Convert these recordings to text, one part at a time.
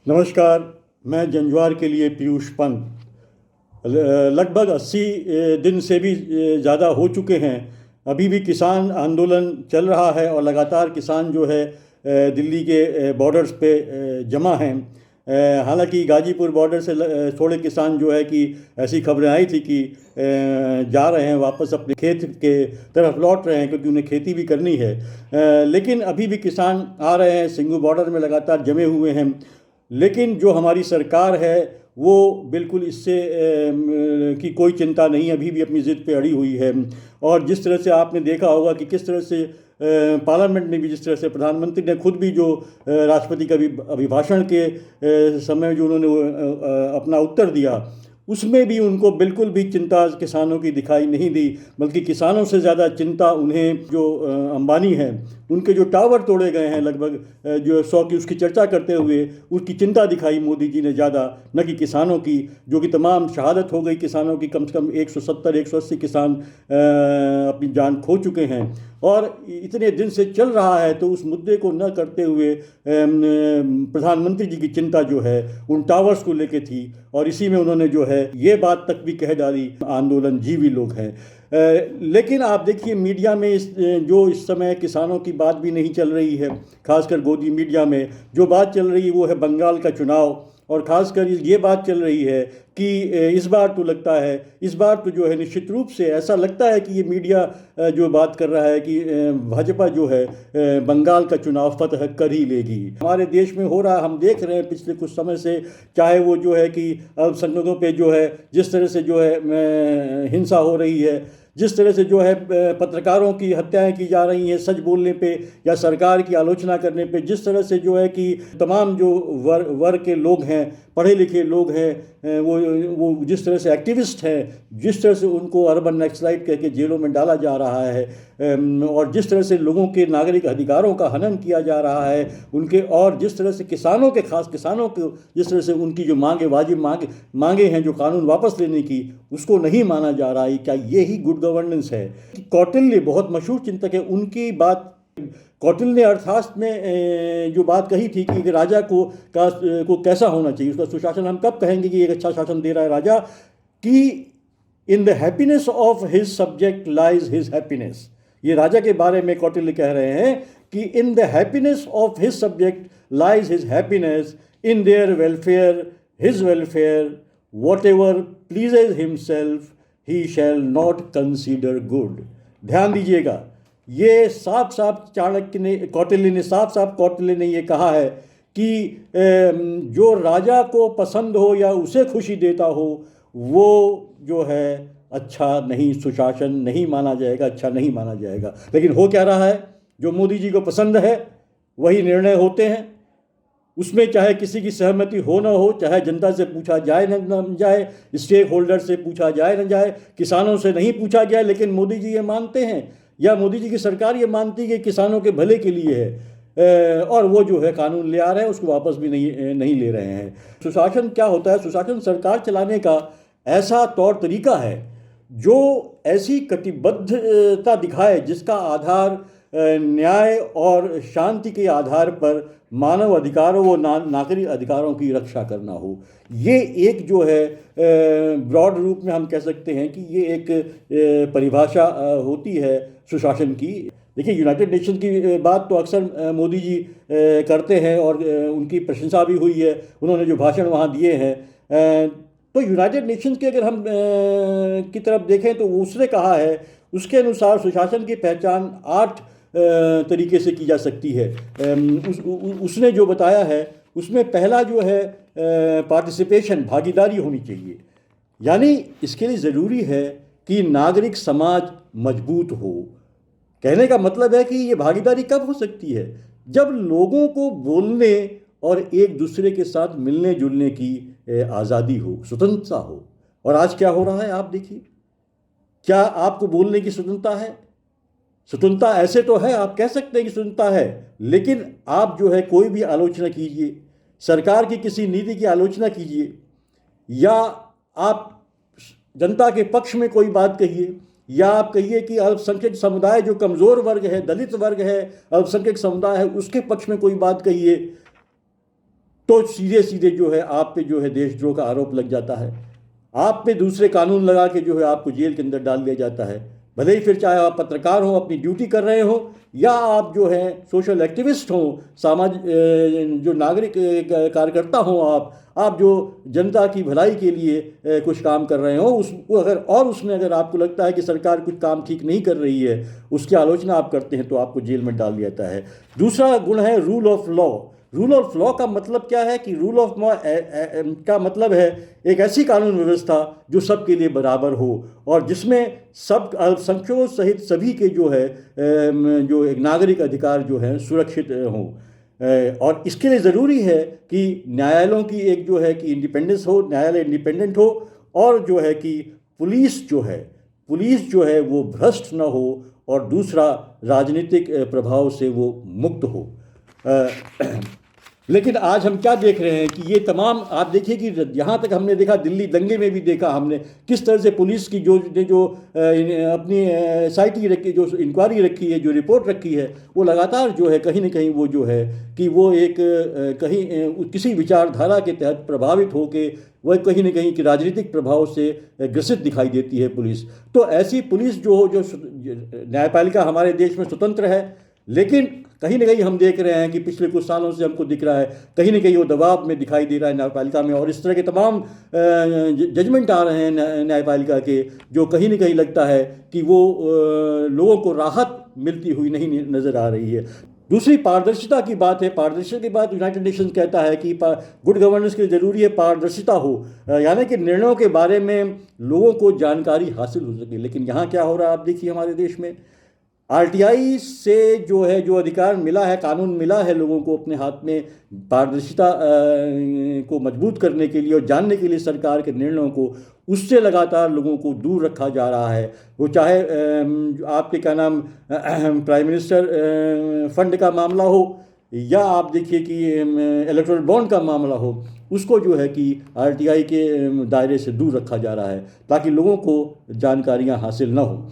नमस्कार। मैं जंजवार के लिए पीयूष पंत। लगभग 80 दिन से भी ज़्यादा हो चुके हैं। अभी भी किसान आंदोलन चल रहा है और लगातार किसान जो है दिल्ली के बॉर्डर्स पे जमा हैं। हालांकि गाजीपुर बॉर्डर से थोड़े किसान जो है कि ऐसी खबरें आई थी कि जा रहे हैं, वापस अपने खेत के तरफ लौट रहे हैं क्योंकि उन्हें खेती भी करनी है। लेकिन अभी भी किसान आ रहे हैं, सिंघू बॉर्डर में लगातार जमे हुए हैं। लेकिन जो हमारी सरकार है वो बिल्कुल इससे की कोई चिंता नहीं, अभी भी अपनी ज़िद पे अड़ी हुई है। और जिस तरह से आपने देखा होगा कि किस तरह से पार्लियामेंट में भी, जिस तरह से प्रधानमंत्री ने खुद भी जो राष्ट्रपति का अभिभाषण के समय जो उन्होंने अपना उत्तर दिया, उसमें भी उनको बिल्कुल भी चिंता किसानों की दिखाई नहीं दी। बल्कि किसानों से ज़्यादा चिंता उन्हें जो अंबानी हैं, उनके जो टावर तोड़े गए हैं लगभग जो 100 की, उसकी चर्चा करते हुए उसकी चिंता दिखाई मोदी जी ने ज़्यादा, न कि किसानों की, जो कि तमाम शहादत हो गई किसानों की। कम से कम 170-180 किसान अपनी जान खो चुके हैं और इतने दिन से चल रहा है। तो उस मुद्दे को न करते हुए प्रधानमंत्री जी की चिंता जो है उन टावर्स को लेके थी और इसी में उन्होंने जो है ये बात तक भी कह डाली, आंदोलन जीवी लोग हैं। लेकिन आप देखिए मीडिया में जो इस समय किसानों की बात भी नहीं चल रही है। खासकर गोदी मीडिया में जो बात चल रही है वो है बंगाल का चुनाव। और ख़ासकर ये बात चल रही है कि इस बार तो लगता है, इस बार तो जो है निश्चित रूप से ऐसा लगता है कि ये मीडिया जो बात कर रहा है कि भाजपा जो है बंगाल का चुनाव फतह कर ही लेगी। हमारे देश में हो रहा, हम देख रहे हैं पिछले कुछ समय से, चाहे वो जो है कि अल्पसंख्यकों पे जो है जिस तरह से जो है हिंसा हो रही है, जिस तरह से जो है पत्रकारों की हत्याएं की जा रही हैं सच बोलने पे या सरकार की आलोचना करने पे, जिस तरह से जो है कि तमाम जो वर्ग के लोग हैं, पढ़े लिखे लोग हैं, वो जिस तरह से एक्टिविस्ट हैं, जिस तरह से उनको अर्बन नक्सलाइट कह के जेलों में डाला जा रहा है, और जिस तरह से लोगों के नागरिक अधिकारों का हनन किया जा रहा है उनके, और जिस तरह से किसानों के, खास किसानों को जिस तरह से उनकी जो वाजिब मांगे हैं, जो कानून वापस लेने की, उसको नहीं माना जा रहा है। क्या ये ही गुड गवर्नेंस है? कौटिल्य बहुत मशहूर चिंतक है, उनकी बात, कौटिल्य ने अर्थशास्त्र में जो बात कही थी कि राजा को कैसा होना चाहिए, उसका सुशासन, हम कब कहेंगे कि एक अच्छा शासन दे रहा है राजा, कि in the happiness of his subject lies his happiness. ये राजा के बारे में कौटिल्य कह रहे हैं कि in the happiness of his subject lies his happiness, in their welfare his welfare, what ever pleases himself he shall not consider good. ध्यान दीजिएगा, ये साफ साफ चाणक्य ने, कौटिल्य ने ये कहा है कि जो राजा को पसंद हो या उसे खुशी देता हो वो जो है अच्छा नहीं, सुशासन नहीं माना जाएगा, अच्छा नहीं माना जाएगा। लेकिन हो क्या रहा है, जो मोदी जी को पसंद है वही निर्णय होते हैं, उसमें चाहे किसी की सहमति हो ना हो, चाहे जनता से पूछा जाए न जाए, स्टेक होल्डर से पूछा जाए न जाए, किसानों से नहीं पूछा गया, लेकिन मोदी जी ये मानते हैं या मोदी जी की सरकार ये मानती है कि किसानों के भले के लिए है, और वो जो है कानून ले आ रहे हैं, उसको वापस भी नहीं ले रहे हैं। सुशासन क्या होता है? सुशासन सरकार चलाने का ऐसा तौर तरीका है जो ऐसी कटिबद्धता दिखाए जिसका आधार न्याय और शांति के आधार पर मानव अधिकारों व नागरिक अधिकारों की रक्षा करना हो। ये एक जो है ब्रॉड रूप में हम कह सकते हैं कि ये एक परिभाषा होती है सुशासन की। देखिए, यूनाइटेड नेशन की बात तो अक्सर मोदी जी करते हैं और उनकी प्रशंसा भी हुई है, उन्होंने जो भाषण वहाँ दिए हैं। तो यूनाइटेड नेशंस के अगर हम की तरफ देखें तो उसने कहा है, उसके अनुसार सुशासन की पहचान 8 तरीके से की जा सकती है। उसने जो बताया है उसमें पहला जो है पार्टिसिपेशन, भागीदारी होनी चाहिए। यानी इसके लिए ज़रूरी है कि नागरिक समाज मजबूत हो। कहने का मतलब है कि ये भागीदारी कब हो सकती है? जब लोगों को बोलने और एक दूसरे के साथ मिलने जुलने की आज़ादी हो, स्वतंत्रता हो। और आज क्या हो रहा है आप देखिए, क्या आपको बोलने की स्वतंत्रता है? स्वतंत्रता ऐसे तो है, आप कह सकते हैं कि स्वतंत्रता है, लेकिन आप जो है कोई भी आलोचना कीजिए, सरकार की किसी नीति की आलोचना कीजिए, या आप जनता के पक्ष में कोई बात कहिए, या आप कहिए कि अल्पसंख्यक समुदाय जो कमज़ोर वर्ग है, दलित वर्ग है, अल्पसंख्यक समुदाय है, उसके पक्ष में कोई बात कहिए, तो सीधे सीधे जो है आप पे जो है देशद्रोह का आरोप लग जाता है, आप पे दूसरे कानून लगा के जो है आपको जेल के अंदर डाल दिया जाता है। भले ही फिर चाहे आप पत्रकार हो, अपनी ड्यूटी कर रहे हो, या आप जो है सोशल एक्टिविस्ट हो, जो नागरिक कार्यकर्ता हो, आप जो जनता की भलाई के लिए कुछ काम कर रहे हो, उसमें अगर आपको लगता है कि सरकार कुछ काम ठीक नहीं कर रही है, उसकी आलोचना आप करते हैं, तो आपको जेल में डाल दिया जाता है। दूसरा गुण है rule of law. Rule of law का मतलब क्या है कि रूल ऑफ लॉ का मतलब है एक ऐसी कानून व्यवस्था जो सबके लिए बराबर हो और जिसमें सब अल्पसंख्यकों सहित सभी के जो है जो एक नागरिक अधिकार जो है सुरक्षित हों। और इसके लिए ज़रूरी है कि न्यायालयों की एक जो है कि इंडिपेंडेंस हो, न्यायालय इंडिपेंडेंट हो, और जो है कि पुलिस जो है वो भ्रष्ट न हो, और दूसरा राजनीतिक प्रभाव से वो मुक्त हो। लेकिन आज हम क्या देख रहे हैं कि ये तमाम, आप देखिए कि यहाँ तक हमने देखा, दिल्ली दंगे में भी देखा हमने किस तरह से पुलिस की जो अपनी SIT रखी, जो इंक्वायरी रखी है, जो रिपोर्ट रखी है, वो लगातार जो है कहीं ना कहीं वो जो है कि वो एक कहीं किसी विचारधारा के तहत प्रभावित होकर वह कहीं ना कहीं कि राजनीतिक प्रभाव से ग्रसित दिखाई देती है पुलिस। तो ऐसी पुलिस जो न्यायपालिका हमारे देश में स्वतंत्र है, लेकिन कहीं ना कहीं हम देख रहे हैं कि पिछले कुछ सालों से हमको दिख रहा है कहीं ना कहीं वो दबाव में दिखाई दे रहा है न्यायपालिका में, और इस तरह के तमाम जजमेंट आ रहे हैं न्यायपालिका के, जो कहीं ना कहीं लगता है कि वो लोगों को राहत मिलती हुई नहीं नज़र आ रही है। दूसरी पारदर्शिता की बात है। पारदर्शिता की बात यूनाइटेड नेशंस कहता है कि गुड गवर्नेंस के लिए ज़रूरी है पारदर्शिता हो, यानी कि निर्णयों के बारे में लोगों को जानकारी हासिल हो सके। लेकिन यहाँ क्या हो रहा है, आप देखिए हमारे देश में RTI से जो है जो अधिकार मिला है, कानून मिला है लोगों को अपने हाथ में पारदर्शिता को मजबूत करने के लिए और जानने के लिए सरकार के निर्णयों को, उससे लगातार लोगों को दूर रखा जा रहा है। वो चाहे आपके क्या नाम प्राइम मिनिस्टर फंड का मामला हो, या आप देखिए कि इलेक्टोरल बॉन्ड का मामला हो, उसको जो है कि RTI के दायरे से दूर रखा जा रहा है ताकि लोगों को जानकारियाँ हासिल न हो।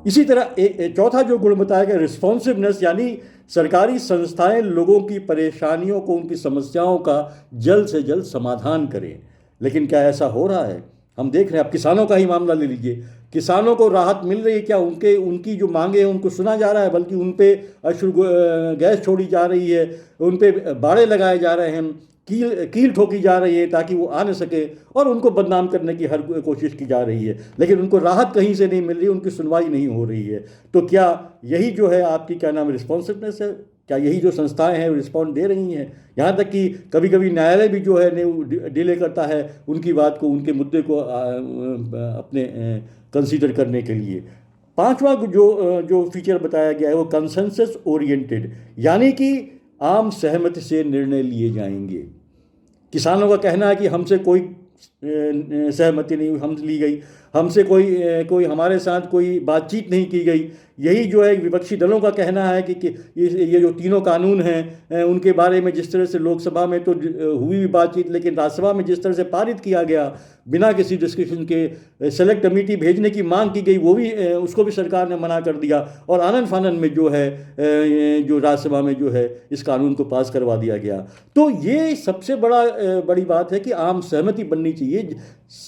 इसी तरह चौथा जो गुण बताया गया, रिस्पॉन्सिवनेस, यानी सरकारी संस्थाएं लोगों की परेशानियों को, उनकी समस्याओं का जल्द से जल्द समाधान करें। लेकिन क्या ऐसा हो रहा है? हम देख रहे हैं, अब किसानों का ही मामला ले लीजिए, किसानों को राहत मिल रही है क्या? उनकी जो मांगे हैं उनको सुना जा रहा है, बल्कि उन पे अश्रु गैस छोड़ी जा रही है, उन पे बाड़े लगाए जा रहे हैं, कील ठोकी जा रही है ताकि वो आ न सके, और उनको बदनाम करने की हर कोशिश की जा रही है। लेकिन उनको राहत कहीं से नहीं मिल रही, उनकी सुनवाई नहीं हो रही है। तो क्या यही जो है आपकी क्या नाम रिस्पॉन्सिवनेस है? क्या यही जो संस्थाएं हैं वो रिस्पॉन्ड दे रही हैं? यहाँ तक कि कभी कभी न्यायालय भी जो है डिले करता है उनकी बात को, उनके मुद्दे को अपने कंसीडर करने के लिए। पांचवा जो फीचर बताया गया है वो कंसेंसस ओरिएंटेड, यानी कि आम सहमति से निर्णय लिए जाएंगे। किसानों का कहना है कि हमसे कोई सहमति नहीं हम ली गई, हमसे कोई हमारे साथ कोई बातचीत नहीं की गई। यही जो है विपक्षी दलों का कहना है कि ये जो तीनों कानून हैं उनके बारे में जिस तरह से लोकसभा में तो हुई भी बातचीत, लेकिन राज्यसभा में जिस तरह से पारित किया गया बिना किसी डिस्कशन के, सेलेक्ट कमेटी भेजने की मांग की गई, वो भी उसको भी सरकार ने मना कर दिया, और आनन फानन में जो है जो राज्यसभा में जो है इस कानून को पास करवा दिया गया। तो ये सबसे बड़ी बात है कि आम सहमति बननी चाहिए।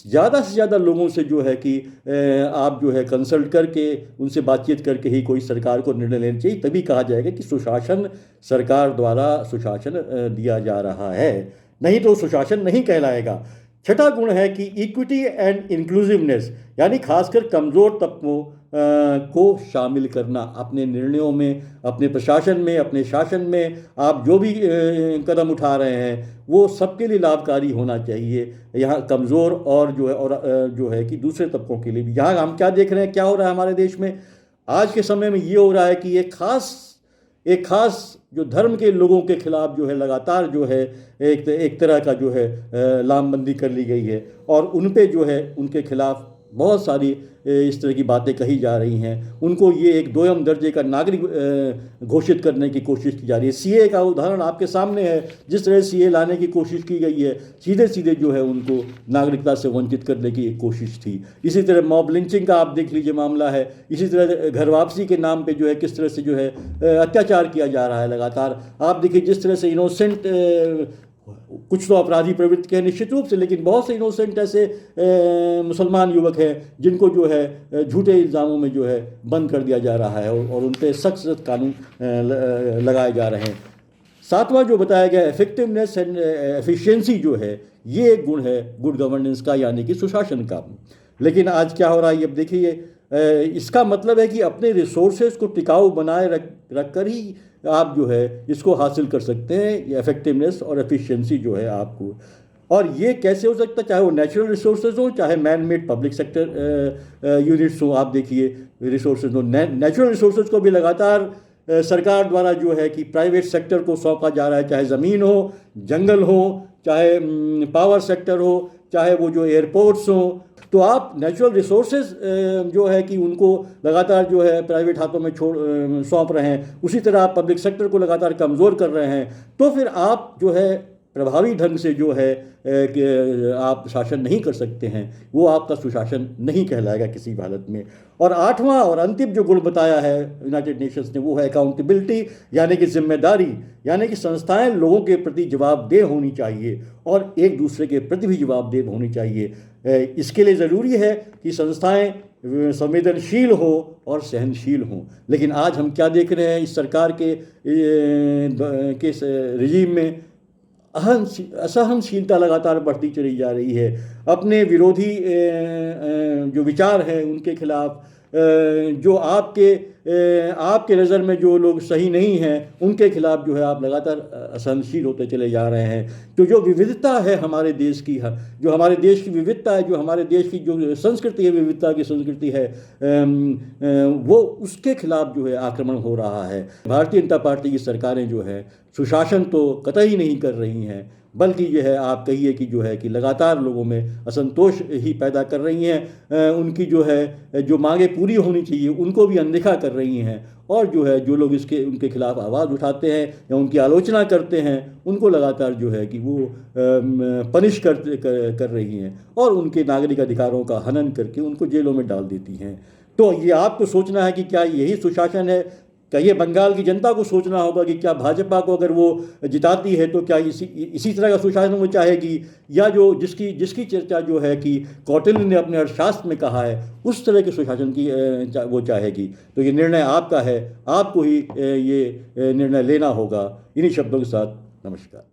ज़्यादा से ज़्यादा लोगों से जो है कि आप जो है कंसल्ट करके, उनसे बातचीत करके ही कोई सरकार को निर्णय लेना चाहिए, तभी कहा जाएगा कि सुशासन, सरकार द्वारा सुशासन दिया जा रहा है, नहीं तो सुशासन नहीं कहलाएगा। छठा गुण है कि इक्विटी एंड इंक्लूसिवनेस, यानी खासकर कमज़ोर तबकों को शामिल करना अपने निर्णयों में, अपने प्रशासन में, अपने शासन में। आप जो भी कदम उठा रहे हैं वो सबके लिए लाभकारी होना चाहिए, यहाँ कमज़ोर और जो है कि दूसरे तबकों के लिए भी। यहाँ हम क्या देख रहे हैं, क्या हो रहा है हमारे देश में आज के समय में? ये हो रहा है कि एक खास जो धर्म के लोगों के खिलाफ जो है लगातार जो है एक तरह का जो है लामबंदी कर ली गई है, और उन पे जो है उनके खिलाफ बहुत सारी इस तरह की बातें कही जा रही हैं। उनको ये एक दोयम दर्जे का नागरिक घोषित करने की कोशिश की जा रही है। CA का उदाहरण आपके सामने है, जिस तरह CA लाने की कोशिश की गई है, सीधे सीधे जो है उनको नागरिकता से वंचित करने की एक कोशिश थी। इसी तरह मॉब लिंचिंग का आप देख लीजिए मामला है। इसी तरह घर वापसी के नाम पर जो है किस तरह से जो है अत्याचार किया जा रहा है लगातार। आप देखिए जिस तरह से इनोसेंट कुछ तो अपराधी प्रवृत्ति के हैं निश्चित रूप से, लेकिन बहुत से इनोसेंट ऐसे मुसलमान युवक हैं जिनको जो है झूठे इल्ज़ामों में जो है बंद कर दिया जा रहा है और उन पर सख्त सख्त कानून लगाए जा रहे हैं। सातवां जो बताया गया इफेक्टिवनेस एंड एफिशिएंसी जो है, ये एक गुण है गुड गवर्नेंस का, यानी कि सुशासन का। लेकिन आज क्या हो रहा है, अब देखिए, इसका मतलब है कि अपने रिसोर्सेज को टिकाऊ बनाए रख कर ही आप जो है इसको हासिल कर सकते हैं, इफेक्टिवनेस और एफिशिएंसी जो है आपको। और ये कैसे हो सकता है, चाहे वो नेचुरल रिसोर्सेज हो, चाहे man made public sector units हो। आप देखिए रिसोर्सेज हो, नेचुरल रिसोर्सेज को भी लगातार सरकार द्वारा जो है कि प्राइवेट सेक्टर को सौंपा जा रहा है, चाहे ज़मीन हो, जंगल हो, चाहे पावर सेक्टर हो, चाहे वो जो एयरपोर्ट्स हो। तो आप नेचुरल रिसोर्सेज जो है कि उनको लगातार जो है प्राइवेट हाथों में सौंप रहे हैं, उसी तरह आप पब्लिक सेक्टर को लगातार कमज़ोर कर रहे हैं। तो फिर आप जो है प्रभावी ढंग से जो है कि आप शासन नहीं कर सकते हैं, वो आपका सुशासन नहीं कहलाएगा किसी भी हालत में। और आठवां और अंतिम जो गुण बताया है यूनाइटेड नेशंस ने, वो है अकाउंटेबिलिटी, यानी कि जिम्मेदारी, यानी कि संस्थाएं लोगों के प्रति जवाबदेह होनी चाहिए और एक दूसरे के प्रति भी जवाबदेह होनी चाहिए। इसके लिए ज़रूरी है कि संस्थाएं संवेदनशील हो और सहनशील हों। लेकिन आज हम क्या देख रहे हैं, इस सरकार के रिजीम में असहनशीलता लगातार बढ़ती चली जा रही है। अपने विरोधी जो विचार हैं उनके खिलाफ, जो आपके नज़र में जो लोग सही नहीं हैं उनके खिलाफ जो है आप लगातार असहनशील होते चले जा रहे हैं। तो जो विविधता है हमारे देश की, जो हमारे देश की विविधता है, जो हमारे देश की जो संस्कृति है, विविधता की संस्कृति है, वो उसके खिलाफ जो है आक्रमण हो रहा है। भारतीय जनता पार्टी की सरकारें जो है सुशासन तो कतई नहीं कर रही हैं, बल्कि जो है आप कहिए कि जो है कि लगातार लोगों में असंतोष ही पैदा कर रही हैं। उनकी जो है जो मांगे पूरी होनी चाहिए उनको भी अनदेखा कर रही हैं, और जो है जो लोग उनके खिलाफ आवाज़ उठाते हैं या उनकी आलोचना करते हैं उनको लगातार जो है कि वो पनिश कर रही हैं और उनके नागरिक अधिकारों का हनन करके उनको जेलों में डाल देती हैं। तो ये आपको सोचना है कि क्या यही सुशासन है? क्या ये बंगाल की जनता को सोचना होगा कि क्या भाजपा को अगर वो जिताती है तो क्या इसी तरह का सुशासन वो चाहेगी, या जो जिसकी चर्चा जो है कि कौटिल्य ने अपने अर्थशास्त्र में कहा है उस तरह के सुशासन की वो चाहेगी? तो ये निर्णय आपका है, आपको ही ये निर्णय लेना होगा। इन्हीं शब्दों के साथ नमस्कार।